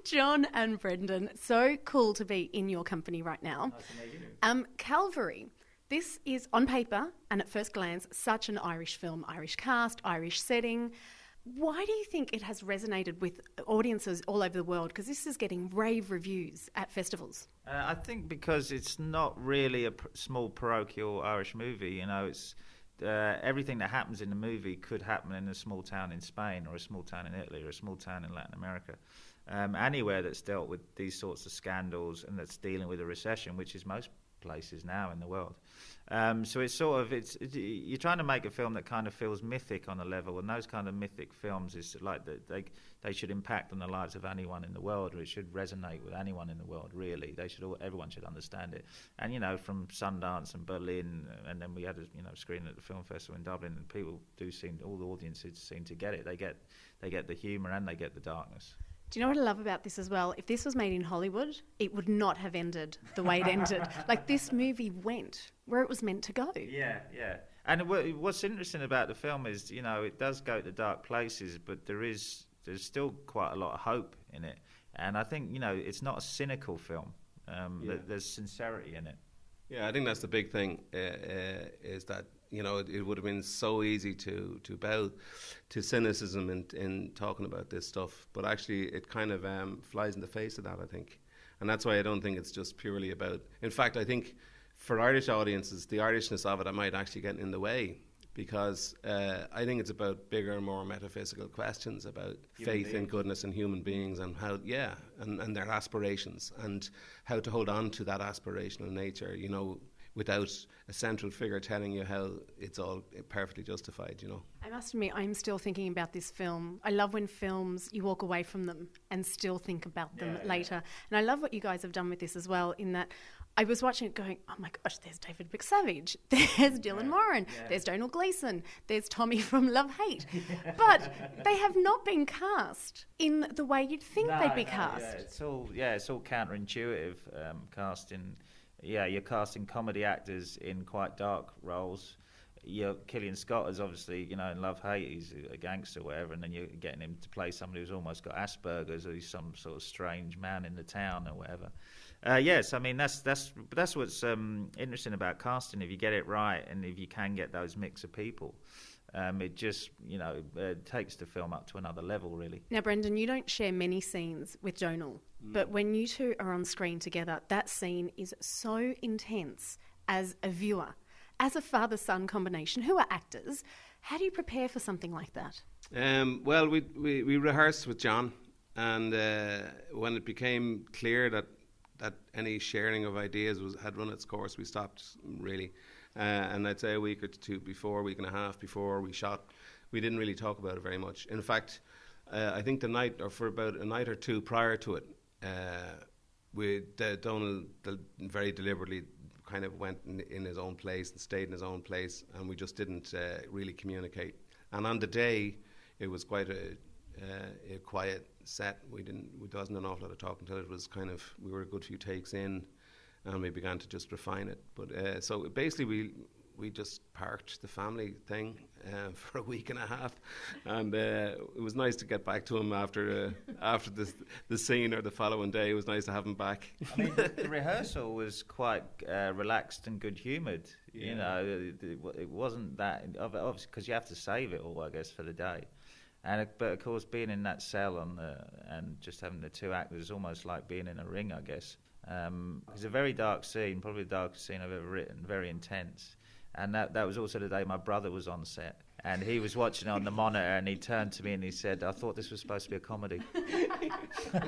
John and Brendan, so cool to be in your company right now. Nice to meet you. CAVALRY. This is, on paper, and at first glance, such an Irish film, Irish cast, Irish setting. Why do you think it has resonated with audiences all over the world? Because this is getting rave reviews at festivals. I think because it's not really a small parochial Irish movie. You know, it's everything that happens in the movie could happen in a small town in Spain or a small town in Italy or a small town in Latin America. Anywhere that's dealt with these sorts of scandals and that's dealing with a recession, which is most places now in the world. So it's sort of, you're trying to make a film that kind of feels mythic on a level, and those kind of mythic films is like they should impact on the lives of anyone in the world, or it should resonate with anyone in the world, really. Everyone should understand it. And, you know, from Sundance and Berlin, and then we had a screening at the film festival in Dublin, and people all the audiences seem to get it. They get the humour and they get the darkness. Do you know what I love about this as well? If this was made in Hollywood, it would not have ended the way it ended. Like, this movie went where it was meant to go. Yeah. And what's interesting about the film is, you know, it does go to dark places, but there's still quite a lot of hope in it. And I think, you know, it's not a cynical film. There's sincerity in it. Yeah, I think that's the big thing, is that, you know, it would have been so easy to bow to cynicism in talking about this stuff, but actually it kind of flies in the face of that, I think. And that's why I don't think it's just purely about... In fact, I think for Irish audiences, the Irishness of it might actually get in the way, because I think it's about bigger and more metaphysical questions about faith in goodness and human beings, and how, and their aspirations, and how to hold on to that aspirational nature, you know, without a central figure telling you how it's all perfectly justified, you know. I must admit, I'm still thinking about this film. I love when films, you walk away from them and still think about them later. And I love what you guys have done with this as well, in that I was watching it going, oh my gosh, there's David McSavage, there's Dylan Moran, there's Domhnall Gleeson, there's Tommy from Love Hate. But they have not been cast in the way you'd think they'd be cast. It's all counterintuitive casting. Yeah, you're casting comedy actors in quite dark roles. Killian Scott is obviously, you know, in Love Hate, he's a gangster or whatever, and then you're getting him to play somebody who's almost got Asperger's, or he's some sort of strange man in the town or whatever. Yes, I mean, that's what's interesting about casting. If you get it right, and if you can get those mix of people, it just, you know, takes the film up to another level, really. Now, Brendan, you don't share many scenes with Domhnall, but when you two are on screen together, that scene is so intense as a viewer. As a father-son combination, who are actors, how do you prepare for something like that? Well, we rehearsed with John, and when it became clear that any sharing of ideas had run its course, we stopped, really. And I'd say a week and a half before we shot, we didn't really talk about it very much. In fact, I think for about a night or two prior to it, Domhnall very deliberately kind of went in his own place and stayed in his own place, and we just didn't really communicate. And on the day, it was quite a quiet set. There wasn't an awful lot of talking until it was kind of, we were a good few takes in, and we began to just refine it. But so basically we just parked the family thing for a week and a half, and it was nice to get back to him after the scene, or the following day. It was nice to have him back. I mean, the rehearsal was quite relaxed and good-humoured. Yeah. You know, it wasn't that, obviously, because you have to save it all, I guess, for the day. But of course, being in that cell and just having the two actors is almost like being in a ring, I guess. It's a very dark scene, probably the darkest scene I've ever written, very intense. And that was also the day my brother was on set. And he was watching it on the monitor, and he turned to me and he said, I thought this was supposed to be a comedy. Do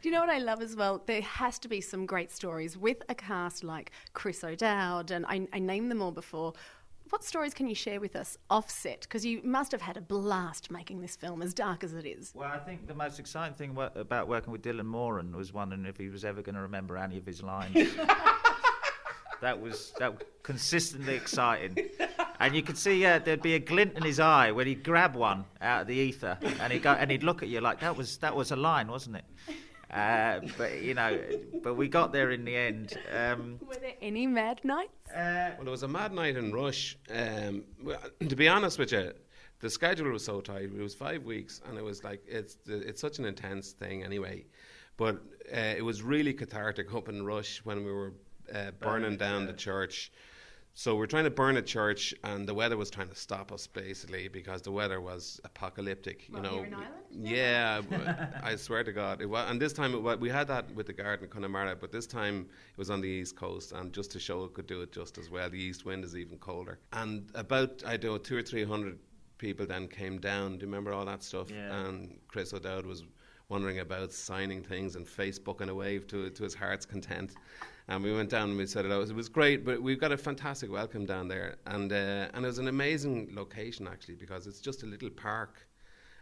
you know what I love as well? There has to be some great stories with a cast like Chris O'Dowd, and I named them all before. What stories can you share with us off-set? Because you must have had a blast making this film, as dark as it is. Well, I think the most exciting thing about working with Dylan Moran was wondering if he was ever going to remember any of his lines. That was consistently exciting. And you could see there'd be a glint in his eye when he'd grab one out of the ether, and he'd look at you like, that was a line, wasn't it? But we got there in the end. Were there any mad nights? Well, it was a mad night in Rush. To be honest with you, the schedule was so tight. It was 5 weeks, and it was like it's such an intense thing anyway. But it was really cathartic up in Rush when we were burning down the church. So we're trying to burn a church, and the weather was trying to stop us basically because the weather was apocalyptic. Well, you're in Ireland? Yeah, I swear to God, it was. And this time we had that with the garden in Connemara, but this time it was on the east coast, and just to show it could do it just as well. The east wind is even colder, and about 200 or 300 people then came down. Do you remember all that stuff? Yeah. And Chris O'Dowd was wondering about signing things and Facebooking away to his heart's content. And we went down and we said it out. It was great, but we've got a fantastic welcome down there. And it was an amazing location, actually, because it's just a little park.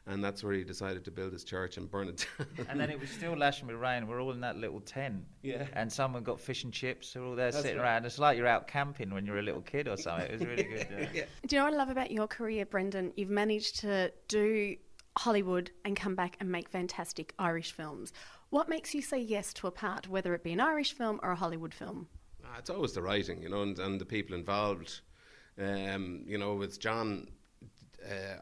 And that's where he decided to build his church and burn it down. And then it was still lashing with rain. We're all in that little tent. Yeah. And someone got fish and chips. They're all there sitting around. It's like you're out camping when you're a little kid or something. It was really good. Yeah. Do you know what I love about your career, Brendan? You've managed to do Hollywood and come back and make fantastic Irish films. What makes you say yes to a part, whether it be an Irish film or a Hollywood film? It's always the writing, and the people involved. With John,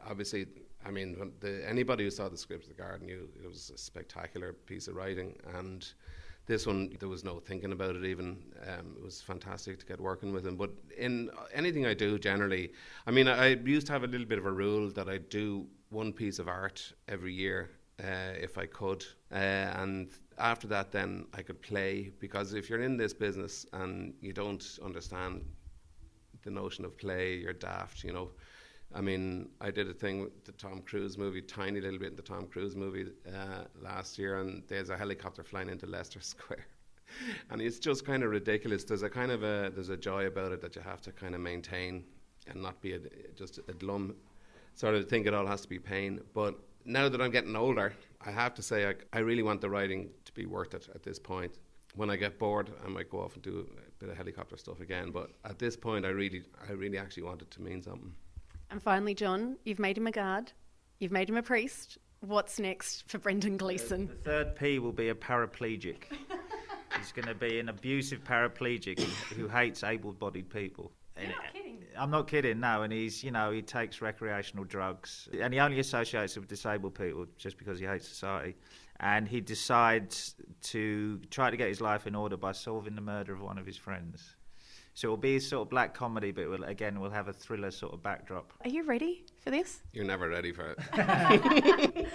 obviously, I mean, anybody who saw the script of The Garden knew it was a spectacular piece of writing. And this one, there was no thinking about it even. It was fantastic to get working with him. But in anything I do, generally, I mean, I used to have a little bit of a rule that I do one piece of art every year. If I could, and after that then I could play, because if you're in this business and you don't understand the notion of play, you're daft, I mean, I did a thing with the Tom Cruise movie, tiny little bit in the Tom Cruise movie last year, and there's a helicopter flying into Leicester Square and it's just kind of ridiculous. There's a joy about it that you have to kind of maintain and not be just a glum sort of think it all has to be pain. But now that I'm getting older, I have to say I really want the writing to be worth it at this point. When I get bored, I might go off and do a bit of helicopter stuff again. But at this point, I really actually want it to mean something. And finally, John, you've made him a guard. You've made him a priest. What's next for Brendan Gleeson? The third P will be a paraplegic. He's going to be an abusive paraplegic who hates able-bodied people. You're not kidding. I'm not kidding, no. And he's, he takes recreational drugs, and he only associates with disabled people just because he hates society. And he decides to try to get his life in order by solving the murder of one of his friends. So it'll be a sort of black comedy, but we'll have a thriller sort of backdrop. Are you ready for this? You're never ready for it.